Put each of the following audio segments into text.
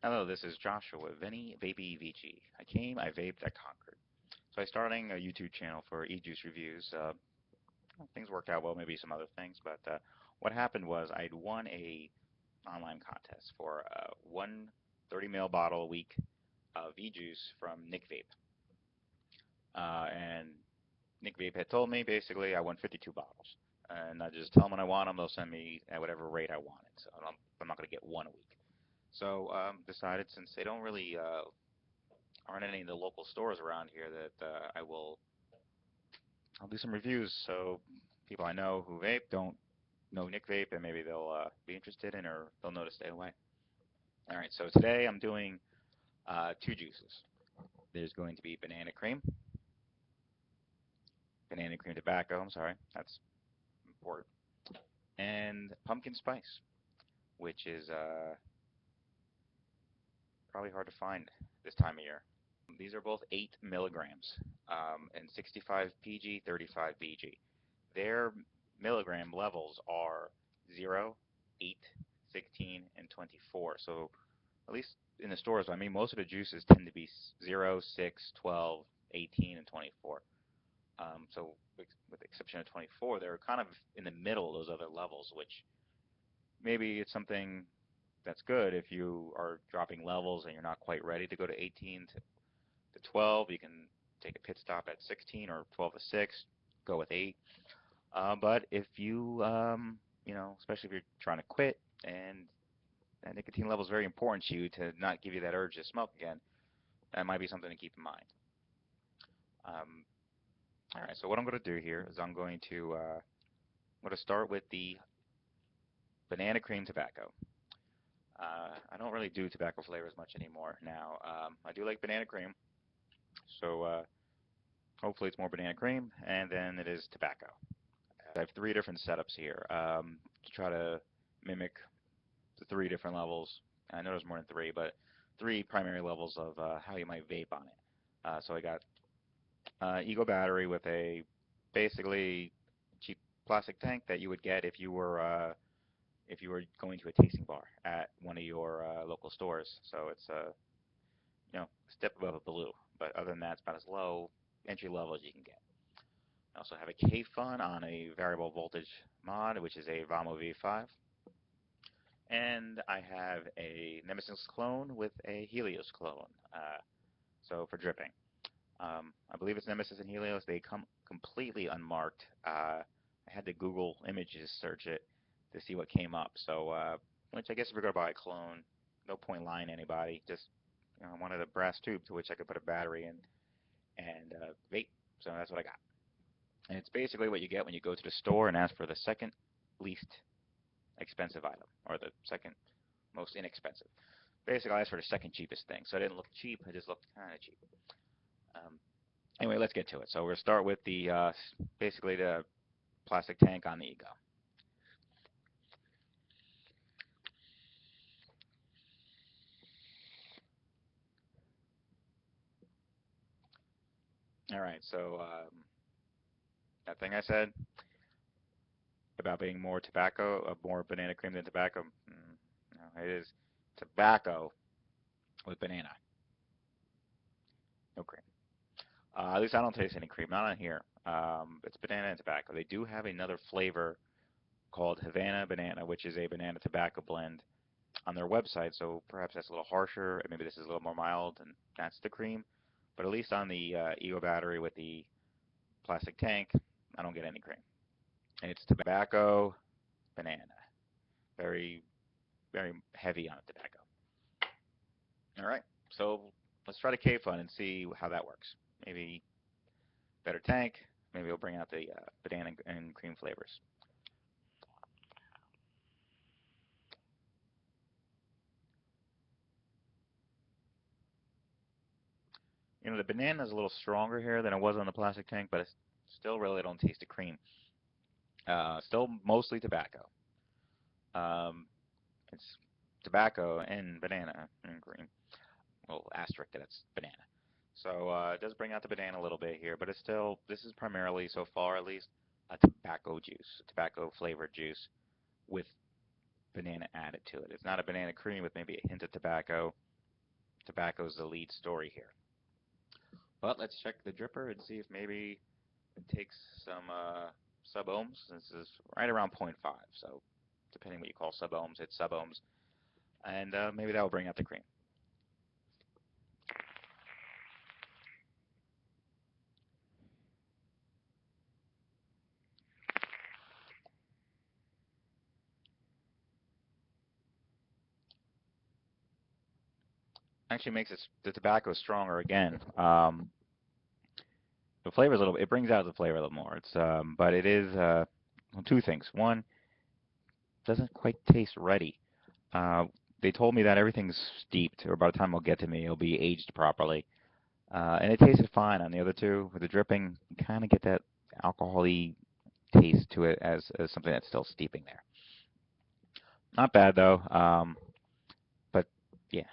Hello, this is Joshua with NicVape E-Juice. I came, I vaped, I conquered. So I starting a YouTube channel for e-juice reviews. Things worked out well, maybe some other things, but what happened was I'd won a online contest for one 30 ml bottle a week of e-juice from NicVape. And NicVape had told me basically I won 52 bottles. And I just tell them when I want them, they'll send me at whatever rate I want it. So I'm not going to get one a week. So decided since they don't really aren't any of the local stores around here that I'll do some reviews so people I know who vape don't know NicVape and maybe they'll be interested in or they'll know to stay away. All right, so today I'm doing two juices. There's going to be banana cream tobacco. I'm sorry, that's important, and pumpkin spice, which is probably hard to find this time of year. These are both 8 milligrams and 65 PG, 35 BG. Their milligram levels are 0, 8, 16, and 24. So at least in the stores, I mean, most of the juices tend to be 0, 6, 12, 18, and 24. So with the exception of 24, they're kind of in the middle of those other levels, which maybe it's something that's good if you are dropping levels and you're not quite ready to go to 18 to 12. You can take a pit stop at 16 or 12 to 6, go with 8. But if you, especially if you're trying to quit and that nicotine level is very important to you to not give you that urge to smoke again, that might be something to keep in mind. Um, all right, so what I'm going to do here is I'm going to start with the banana cream tobacco. I don't really do tobacco flavors much anymore now. I do like banana cream, so hopefully it's more banana cream, and then it is tobacco. I have three different setups here to try to mimic the three different levels. I know there's more than three, but three primary levels of how you might vape on it. So I got Ego battery with a basically cheap plastic tank that you would get if you were going to a tasting bar at one of your local stores. So it's a step above a blue, but other than that, it's about as low entry level as you can get. I also have a K-Fun on a variable voltage mod, which is a Vamo V5. And I have a Nemesis clone with a Helios clone, so for dripping. I believe it's Nemesis and Helios. They come completely unmarked. I had to Google images search it to see what came up. So, which I guess if you're going to buy a clone, no point lying to anybody. Just I wanted a brass tube to which I could put a battery in and vape. So that's what I got. And it's basically what you get when you go to the store and ask for the second least expensive item or the second most inexpensive. Basically, I asked for the second cheapest thing, so it didn't look cheap. It just looked kind of cheap. Um, anyway, let's get to it. So we'll start with the basically the plastic tank on the Ego. All right, so that thing I said about being more tobacco, more banana cream than tobacco, no, it is tobacco with banana, no cream. At least I don't taste any cream, not on here. It's banana and tobacco. They do have another flavor called Havana Banana, which is a banana tobacco blend on their website, so perhaps that's a little harsher, and maybe this is a little more mild, and that's the cream. But at least on the Ego battery with the plastic tank, I don't get any cream. And it's tobacco, banana. Very, very heavy on the tobacco. All right, so let's try the K-Fun and see how that works. Maybe better tank, maybe we'll bring out the banana and cream flavors. The banana is a little stronger here than it was on the plastic tank, but it's still really don't taste the cream. Still mostly tobacco. Um, it's tobacco and banana and cream. Well, asterisk that it's banana. So it does bring out the banana a little bit here, but it's still, this is primarily, so far at least, a tobacco juice, a tobacco flavored juice with banana added to it. It's not a banana cream with maybe a hint of tobacco. tobacco is the lead story here. But let's check the dripper and see if maybe it takes some sub-ohms. This is right around 0.5, so depending what you call sub-ohms, it's sub-ohms. And maybe that will bring out the cream. Actually makes the tobacco stronger again. The flavor is a little. It brings out the flavor a little more. It's but it is well, two things. One, doesn't quite taste ready. Uh, they told me that everything's steeped, or by the time it'll get to me, it'll be aged properly. And it tasted fine on the other two. With the dripping, you kind of get that alcohol-y taste to it as something that's still steeping there. Not bad though. But yeah,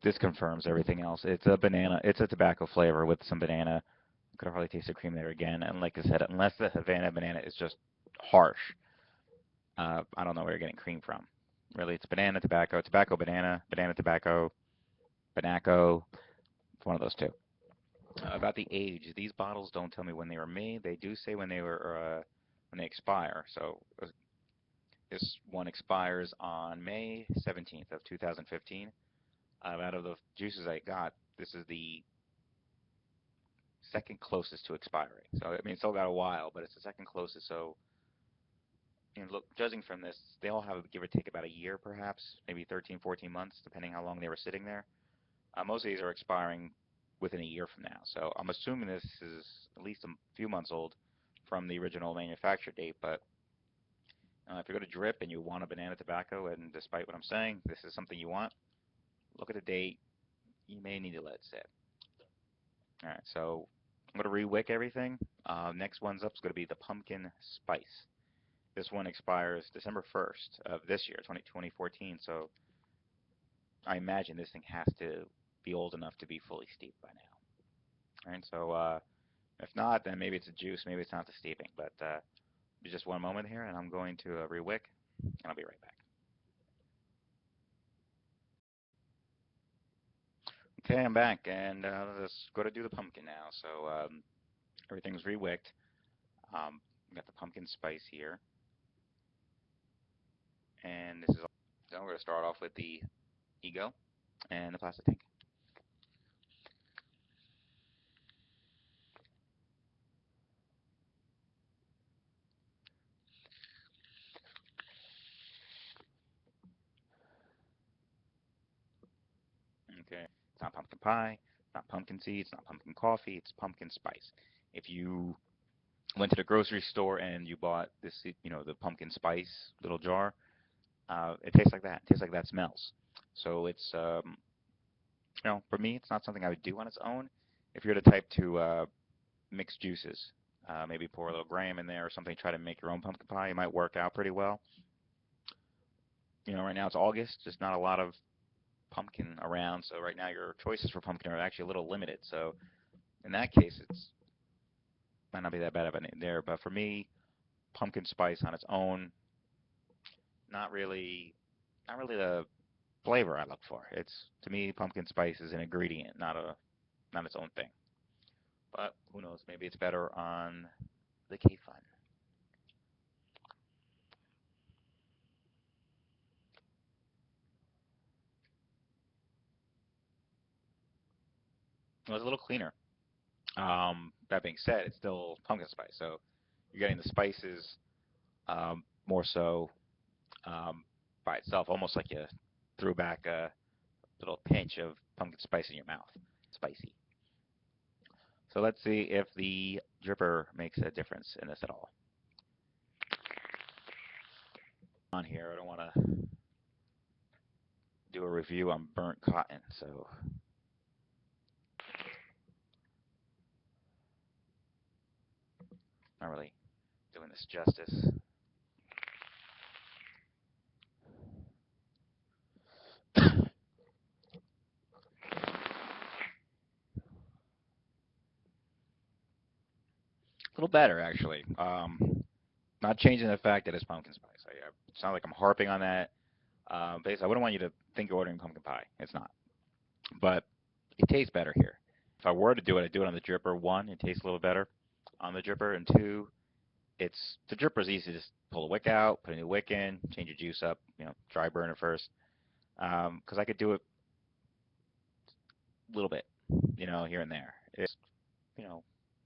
this confirms everything else. It's a banana. It's a tobacco flavor with some banana. You could hardly taste the cream there again. And like I said, unless the Havana banana is just harsh, I don't know where you're getting cream from. Really, it's banana, tobacco, tobacco, banana, banana, tobacco, banaco. It's one of those two. About the age, these bottles don't tell me when they were made. They do say when they expire. So this one expires on May 17th of 2015. Out of the juices I got, this is the second closest to expiring. So I mean, it's still got a while, but it's the second closest. So look, judging from this, they all have give or take about a year, perhaps, maybe 13, 14 months, depending how long they were sitting there. Most of these are expiring within a year from now. So I'm assuming this is at least a few months old from the original manufacture date. But if you're going to drip and you want a banana tobacco, and despite what I'm saying, this is something you want, look at the date. You may need to let it sit. All right, so I'm going to re-wick everything. Next one's up is going to be the pumpkin spice. This one expires December 1st of this year, 2014. So I imagine this thing has to be old enough to be fully steeped by now. All right, so if not, then maybe it's a juice, maybe it's not the steeping. But just one moment here, and I'm going to re-wick, and I'll be right back. Okay, I'm back, and let's go to do the pumpkin now. So everything's re-wicked. Got the pumpkin spice here, and this is all. So we're going to start off with the ego and the plastic tank. Okay, it's not pumpkin pie, not pumpkin seeds, not pumpkin coffee, it's pumpkin spice. If you went to the grocery store and you bought this, the pumpkin spice little jar, it tastes like that. It tastes like that smells. So it's, for me, it's not something I would do on its own. If you're the type to mix juices, maybe pour a little graham in there or something, try to make your own pumpkin pie, it might work out pretty well. Right now it's August, just not a lot of pumpkin around, so right now your choices for pumpkin are actually a little limited. So in that case, it's might not be that bad of an there. But for me, pumpkin spice on its own, not really, not really the flavor I look for. It's to me, pumpkin spice is an ingredient, not its own thing. But who knows? Maybe it's better on the K Fun. It was a little cleaner. That being said, it's still pumpkin spice, so you're getting the spices more so by itself, almost like you threw back a little pinch of pumpkin spice in your mouth. Spicy. So let's see if the dripper makes a difference in this at all. On here, I don't want to do a review on burnt cotton, so not really doing this justice. A little better, actually. Not changing the fact that it's pumpkin spice. It's not like I'm harping on that. Basically, I wouldn't want you to think you're ordering pumpkin pie. It's not. but it tastes better here. If I were to do it, I'd do it on the dripper. One, it tastes a little better on the dripper, and two, it's the dripper's easy to just pull the wick out, put a new wick in, change your juice up, dry burn it first. Because I could do it a little bit, here and there. If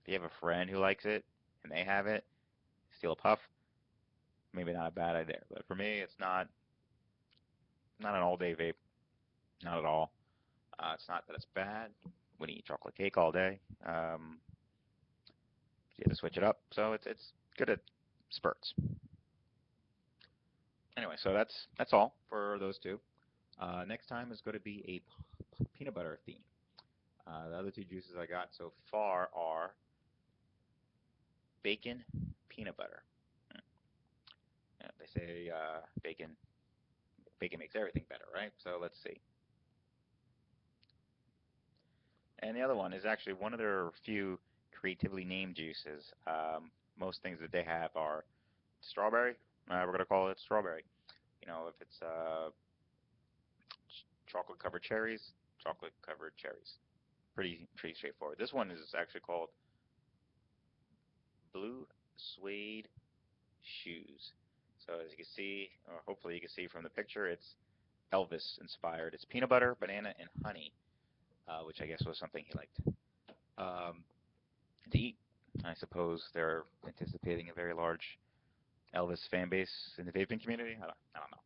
you have a friend who likes it and they have it, steal a puff, maybe not a bad idea. But for me, it's not an all-day vape, not at all. It's not that it's bad. When you eat chocolate cake all day, you have to switch it up. So it's good at spurts. Anyway, so that's all for those two. Next time is going to be a peanut butter theme. The other two juices I got so far are bacon peanut butter. They say bacon makes everything better, right? So let's see. And the other one is actually one of their few creatively named juices. Most things that they have are strawberry. We're going to call it strawberry. If it's chocolate covered cherries, chocolate covered cherries. Pretty straightforward. This one is actually called blue suede shoes. So as you can see, or hopefully you can see from the picture, it's Elvis inspired. It's peanut butter, banana, and honey, which I guess was something he liked to eat. I suppose they're anticipating a very large Elvis fan base in the vaping community. I don't know.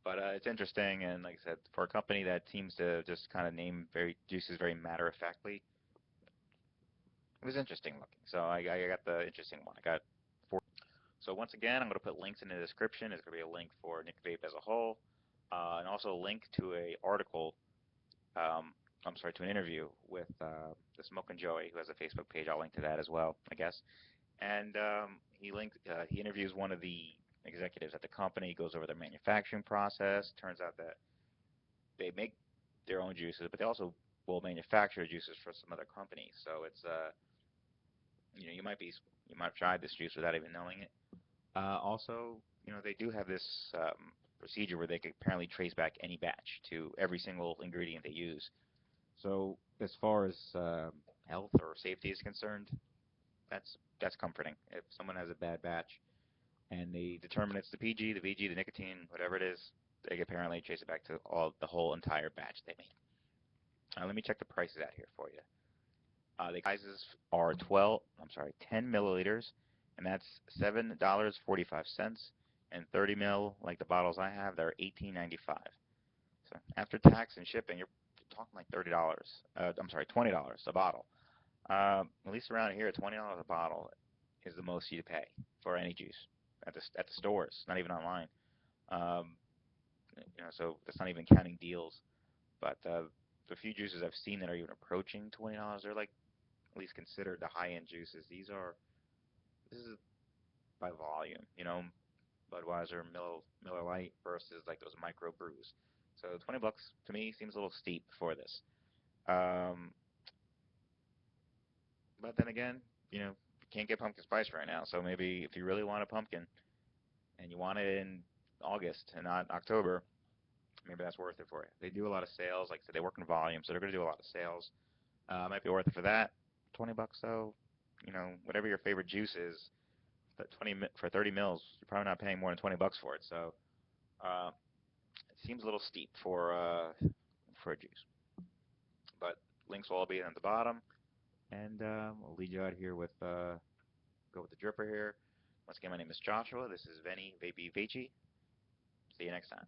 But it's interesting, and like I said, for a company that seems to just kind of name very juices very matter of factly, it was interesting looking. So I got the interesting one. I got four. So once again, I'm going to put links in the description. There's going to be a link for NicVape as a whole, and also a link to a article. I'm sorry, to an interview with the Smoke and Joey, who has a Facebook page. I'll link to that as well, I guess. And he interviews one of the executives at the company, goes over their manufacturing process. Turns out that they make their own juices, but they also will manufacture juices for some other companies. So it's you might have tried this juice without even knowing it. Also, they do have this procedure where they can apparently trace back any batch to every single ingredient they use. So as far as health or safety is concerned, that's comforting. If someone has a bad batch and they determine it's the PG, the VG, the nicotine, whatever it is, they can apparently trace it back to the whole entire batch they made. Let me check the prices out here for you. The sizes are 10 milliliters, and that's $7.45. And 30 mil, like the bottles I have, they're $18.95. So after tax and shipping, you're talking like $30. $20 a bottle. At least around here, $20 a bottle is the most you pay for any juice at the stores, not even online. Um, so that's not even counting deals. But the few juices I've seen that are even approaching $20, they're like at least considered the high-end juices. This is by volume, Budweiser, Miller Lite versus like those micro brews. So $20 to me seems a little steep for this. Um, but then again, you can't get pumpkin spice right now. So maybe if you really want a pumpkin and you want it in August and not October, maybe that's worth it for you. They do a lot of sales. Like I said, they work in volume, so they're going to do a lot of sales. Might be worth it for that. $20 though, whatever your favorite juice is, that 20 for 30 mils, you're probably not paying more than $20 for it. So uh, it seems a little steep for a juice. But links will all be at the bottom, and we'll lead you out here with go with the dripper here. Once again, my name is Joshua. This is Venny Vapey Veci. See you next time.